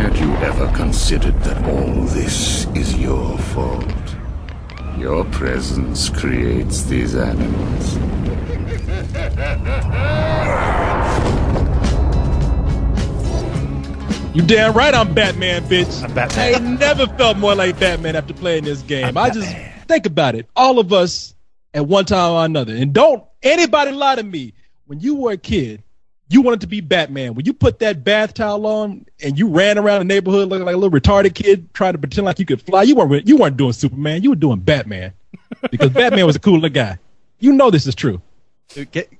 Had you ever considered that all this is your fault? Your presence creates these animals. You damn right I'm Batman, bitch. I'm Batman. I ain't never felt more like Batman after playing this game. I just think about it. All of us at one time or another. And don't anybody lie to me. When you were a kid, you wanted to be Batman. When you put that bath towel on and you ran around the neighborhood looking like a little retarded kid trying to pretend like you could fly, you weren't doing Superman. You were doing Batman. Because Batman was a cooler guy. You know this is true.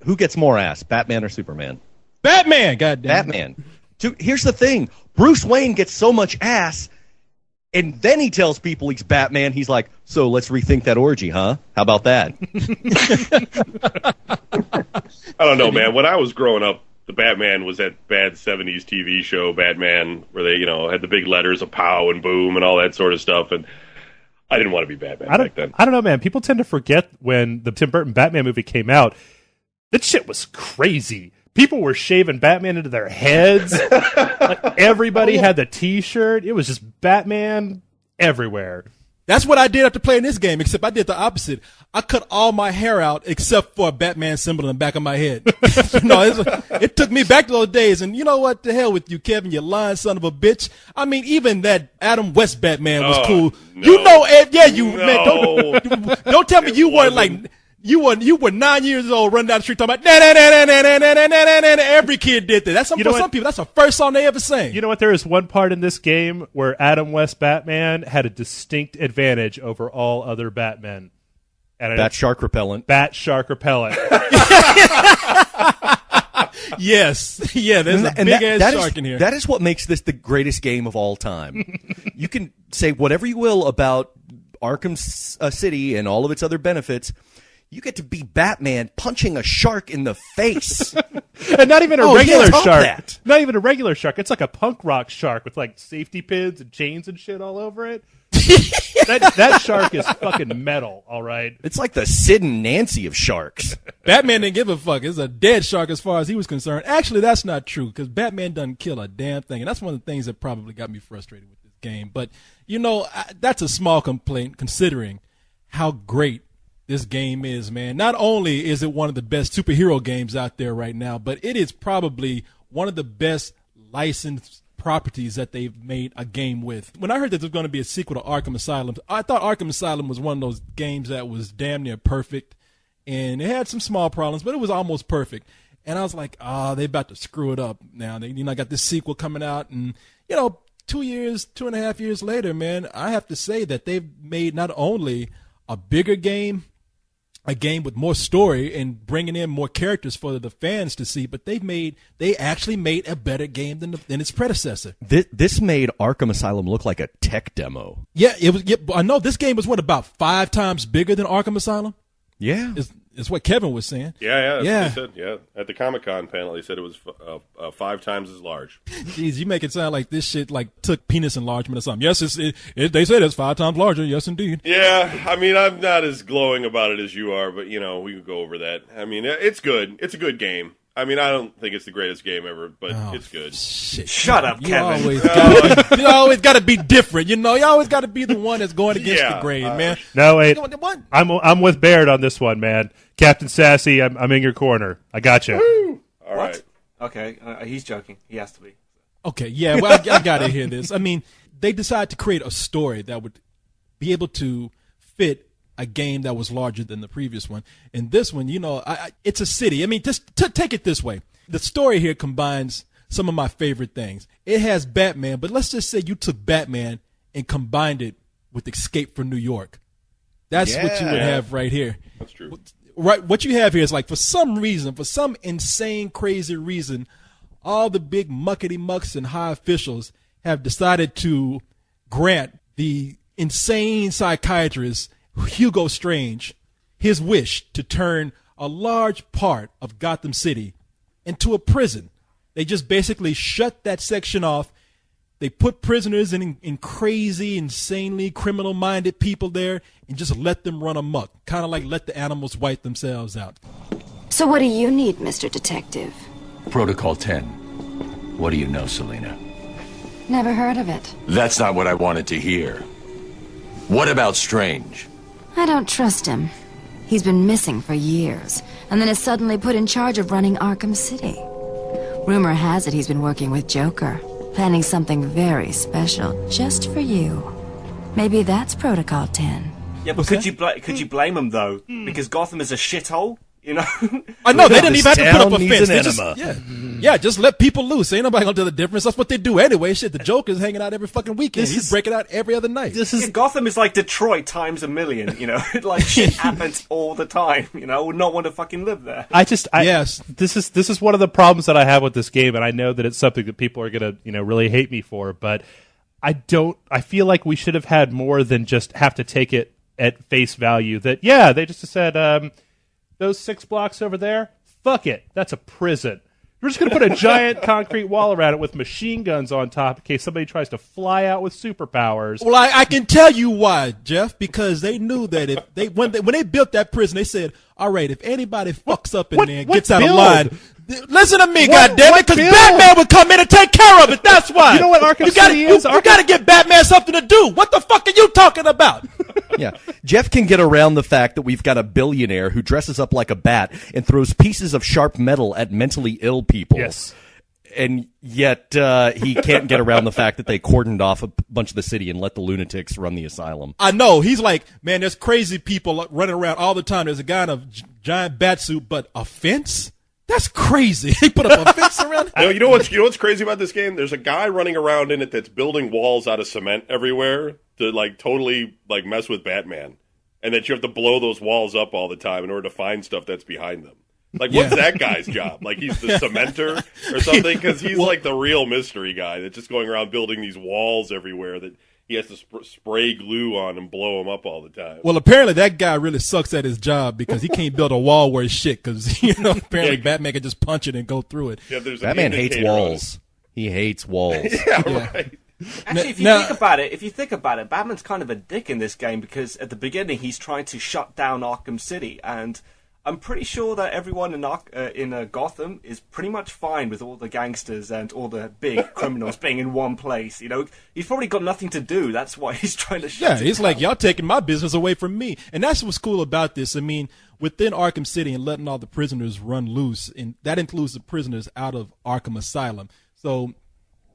Who gets more ass, Batman or Superman? Batman, goddamn. Batman. Here's the thing. Bruce Wayne gets so much ass, and then he tells people he's Batman. He's like, so let's rethink that orgy, huh? How about that? I don't know, man. When I was growing up, the Batman was that bad 70s TV show, Batman, where they, had the big letters of pow and boom and all that sort of stuff, and I didn't want to be Batman back then. I don't know, man. People tend to forget when the Tim Burton Batman movie came out, that shit was crazy. People were shaving Batman into their heads. Like, everybody had the T-shirt. It was just Batman everywhere. That's what I did after playing this game, except I did the opposite. I cut all my hair out except for a Batman symbol in the back of my head. It took me back to those days. And you know what? The hell with you, Kevin, you lying son of a bitch. I mean, even that Adam West Batman was cool. No. Man, don't tell me you weren't like... You were 9 years old, running down the street talking about na-na-na-na-na-na-na-na-na-na. Every kid did that. That's for some people. That's the first song they ever sang. You know what? There is one part in this game where Adam West Batman had a distinct advantage over all other Batmen. Bat shark repellent. Bat shark repellent. Yes. Yeah, there's a big-ass shark in here. That is what makes this the greatest game of all time. You can say whatever you will about Arkham City and all of its other benefits. You get to be Batman punching a shark in the face. And not even a regular shark. That. Not even a regular shark. It's like a punk rock shark with like safety pins and chains and shit all over it. that shark is fucking metal, all right? It's like the Sid and Nancy of sharks. Batman didn't give a fuck. It's a dead shark as far as he was concerned. Actually, that's not true because Batman doesn't kill a damn thing. And that's one of the things that probably got me frustrated with this game. But, that's a small complaint considering how great this game is, man. Not only is it one of the best superhero games out there right now, but it is probably one of the best licensed properties that they've made a game with. When I heard that there was going to be a sequel to Arkham Asylum, I thought Arkham Asylum was one of those games that was damn near perfect, and it had some small problems, but it was almost perfect. And I was like, they about to screw it up now. They got this sequel coming out, and 2.5 years later, man, I have to say that they've made not only a bigger game, a game with more story and bringing in more characters for the fans to see, but they actually made a better game than its predecessor. This made Arkham Asylum look like a tech demo. Yeah, it was. Yeah, I know this game was about 5 times bigger than Arkham Asylum. Yeah, is what Kevin was saying. Yeah. That's what they said. Yeah, at the Comic-Con panel, they said it was 5 times as large. Jeez, you make it sound like this shit took penis enlargement or something. Yes, they said it's 5 times larger. Yes, indeed. Yeah, I mean, I'm not as glowing about it as you are, but we can go over that. I mean, it's good. It's a good game. I mean, I don't think it's the greatest game ever, but it's good. Shit. Shut up, Kevin. You always got to be different. You always got to be the one that's going against the grain, man. No, wait. I'm with Baird on this one, man. Captain Sassy, I'm in your corner. I got you. Woo! All right. Okay, he's joking. He has to be. Okay, yeah, well, I got to hear this. I mean, they decided to create a story that would be able to fit a game that was larger than the previous one. And this one, it's a city. I mean, just to take it this way. The story here combines some of my favorite things. It has Batman, but let's just say you took Batman and combined it with Escape from New York. That's what you would have right here. That's true. Right, what you have here is for some insane, crazy reason, all the big muckety-mucks and high officials have decided to grant the insane psychiatrist Hugo Strange his wish to turn a large part of Gotham City into a prison. They just basically shut that section off. They put prisoners in crazy, insanely criminal-minded people there and just let them run amok, kind of like let the animals wipe themselves out. So what do you need, Mr. Detective? Protocol 10. What do you know, Selina? Never heard of it. That's not what I wanted to hear. What about Strange? I don't trust him. He's been missing for years, and then is suddenly put in charge of running Arkham City. Rumor has it he's been working with Joker, planning something very special just for you. Maybe that's Protocol 10. Yeah, but could you blame him though? Because Gotham is a shithole. You know, I know they didn't even have to put up a This fence. town They needs an just, yeah, just let people loose. Ain't nobody gonna tell the difference. That's what they do anyway. Shit, the Joker's hanging out every fucking weekend. He's breaking out every other night. Gotham is like Detroit times a million. You know, like shit happens all the time. You know, I would not want to fucking live there. Yes. This is one of the problems that I have with this game, and I know that it's something that people are gonna really hate me for, but I feel like we should have had more than just have to take it at face value. That they just said. Those 6 blocks over there, fuck it. That's a prison. We're just going to put a giant concrete wall around it with machine guns on top in case somebody tries to fly out with superpowers. Well, I can tell you why, Jeff, because they knew that if they when they built that prison, they said, all right, if anybody fucks up in there and gets out of line, listen to me, goddammit, because Batman would come in and take care of it. That's why. You know what Arkham City is? You got to give Batman something to do. What the fuck are you talking about? Yeah, Jeff can get around the fact that we've got a billionaire who dresses up like a bat and throws pieces of sharp metal at mentally ill people. Yes. And yet he can't get around the fact that they cordoned off a bunch of the city and let the lunatics run the asylum. I know. He's like, man, there's crazy people running around all the time. There's a guy in a giant bat suit, but a fence? That's crazy. He put up a fence around it. You know what's crazy about this game? There's a guy running around in it that's building walls out of cement everywhere to totally mess with Batman, and that you have to blow those walls up all the time in order to find stuff that's behind them. What's that guy's job? He's the cementer or something? Because he's the real mystery guy that's just going around building these walls everywhere that he has to spray glue on and blow them up all the time. Well, apparently that guy really sucks at his job because he can't build a wall worth shit because, apparently Batman can just punch it and go through it. Yeah, there's Batman hates walls. He hates walls. Yeah, right. Actually, if you think about it, Batman's kind of a dick in this game because at the beginning he's trying to shut down Arkham City, and I'm pretty sure that everyone in Gotham is pretty much fine with all the gangsters and all the big criminals being in one place. He's probably got nothing to do. That's why he's trying to shut it down. He's like, y'all taking my business away from me. And that's what's cool about this. I mean, within Arkham City and letting all the prisoners run loose, and that includes the prisoners out of Arkham Asylum. So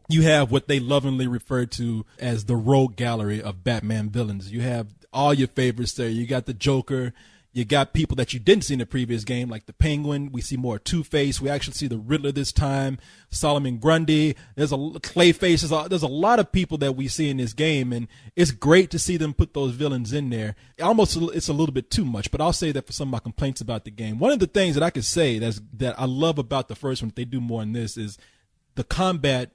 you have what they lovingly refer to as the rogue gallery of Batman villains. You have all your favorites there. You got the Joker. You got people that you didn't see in the previous game, like the Penguin. We see more Two-Face. We actually see the Riddler this time. Solomon Grundy. There's a Clayface. There's a lot of people that we see in this game, and it's great to see them put those villains in there. It's a little bit too much, but I'll say that for some of my complaints about the game. One of the things that I could say that I love about the first one, if they do more in this, is the combat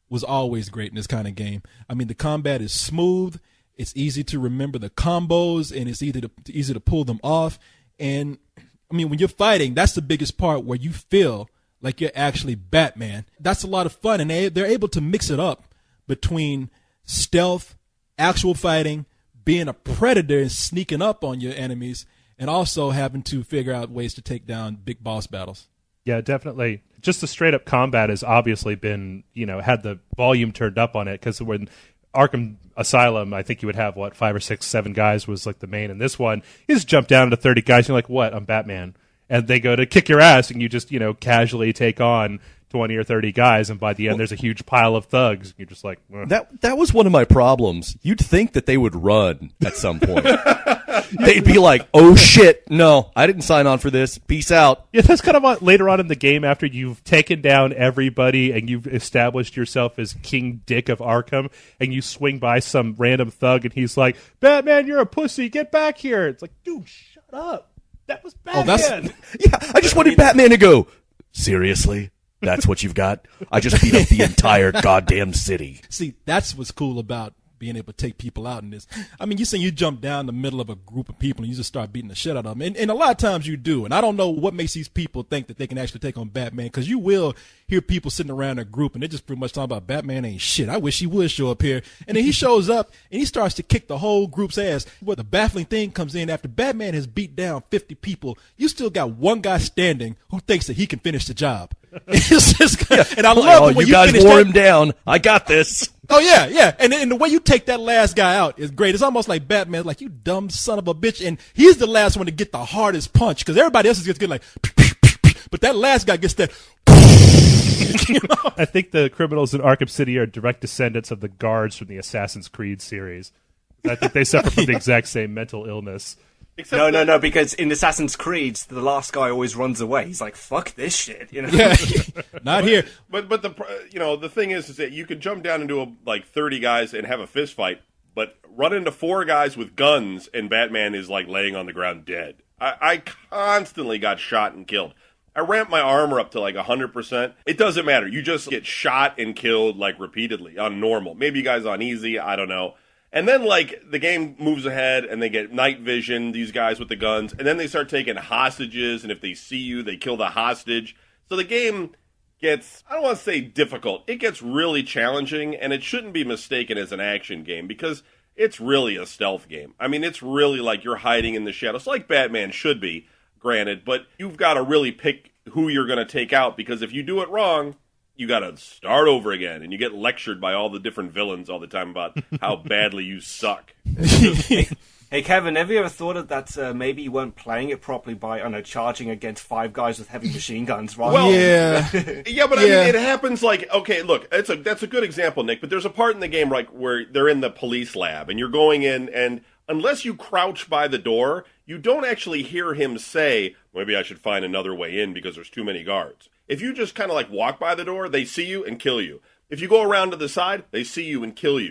was always great in this kind of game. I mean, the combat is smooth. It's easy to remember the combos, and it's easy to pull them off. And I mean, when you're fighting, that's the biggest part where you feel like you're actually Batman. That's a lot of fun, and they're able to mix it up between stealth, actual fighting, being a predator and sneaking up on your enemies, and also having to figure out ways to take down big boss battles. Yeah, definitely. Just the straight up combat has obviously been, had the volume turned up on it, because when Arkham Asylum, I think you would have, 5 or 6, 7 guys was like the main. In this one, you just jump down to 30 guys, and you're like, what? I'm Batman. And they go to kick your ass, and you just, casually take on 20 or 30 guys, and by the end, there's a huge pile of thugs. You're just like, ugh. That was one of my problems. You'd think that they would run at some point. They'd be like, oh shit, no, I didn't sign on for this. Peace out. Yeah, that's kind of what, later on in the game, after you've taken down everybody and you've established yourself as King Dick of Arkham, and you swing by some random thug, and he's like, Batman, you're a pussy, get back here. It's like, dude, shut up. That was Batman. Yeah, I just wanted Batman to go, seriously? That's what you've got? I just beat up the entire goddamn city. See, that's what's cool about being able to take people out in this. I mean, you jump down the middle of a group of people and you just start beating the shit out of them. And a lot of times you do. And I don't know what makes these people think that they can actually take on Batman, because you will hear people sitting around a group and they're just pretty much talking about Batman ain't shit. I wish he would show up here. And then he shows up and he starts to kick the whole group's ass. But the baffling thing comes in after Batman has beat down 50 people, you still got one guy standing who thinks that he can finish the job. It's just, and I love the way you guys wore him down. I got this. Oh yeah. And the way you take that last guy out is great. It's almost like Batman's like, you dumb son of a bitch, and he's the last one to get the hardest punch because everybody else is just getting like, but that last guy gets that. You know? I think the criminals in Arkham City are direct descendants of the guards from the Assassin's Creed series. I think they suffer from the exact same mental illness. No, because in Assassin's Creed, the last guy always runs away. He's like, fuck this shit, you know? Yeah, not here. But the thing is that you could jump down into like 30 guys and have a fist fight, but run into 4 guys with guns and Batman is like laying on the ground dead. I constantly got shot and killed. I ramped my armor up to like 100%. It doesn't matter. You just get shot and killed like repeatedly on normal. Maybe you guys on easy, I don't know. And then, like, the game moves ahead, and they get night vision, these guys with the guns, and then they start taking hostages, and if they see you, they kill the hostage. So the game gets, I don't want to say difficult, it gets really challenging, and it shouldn't be mistaken as an action game, because it's really a stealth game. I mean, it's really like you're hiding in the shadows, like Batman should be, granted, but you've got to really pick who you're going to take out, because if you do it wrong, you got to start over again, and you get lectured by all the different villains all the time about how badly you suck. Hey, Kevin, have you ever thought of that maybe you weren't playing it properly by, I don't know, charging against 5 guys with heavy machine guns? Rather well, yeah. Yeah, but I mean, it happens like, okay, look, that's a good example, Nick, but there's a part in the game like where they're in the police lab, and you're going in, and unless you crouch by the door, you don't actually hear him say, maybe I should find another way in because there's too many guards. If you just kind of like walk by the door, they see you and kill you. If you go around to the side, they see you and kill you.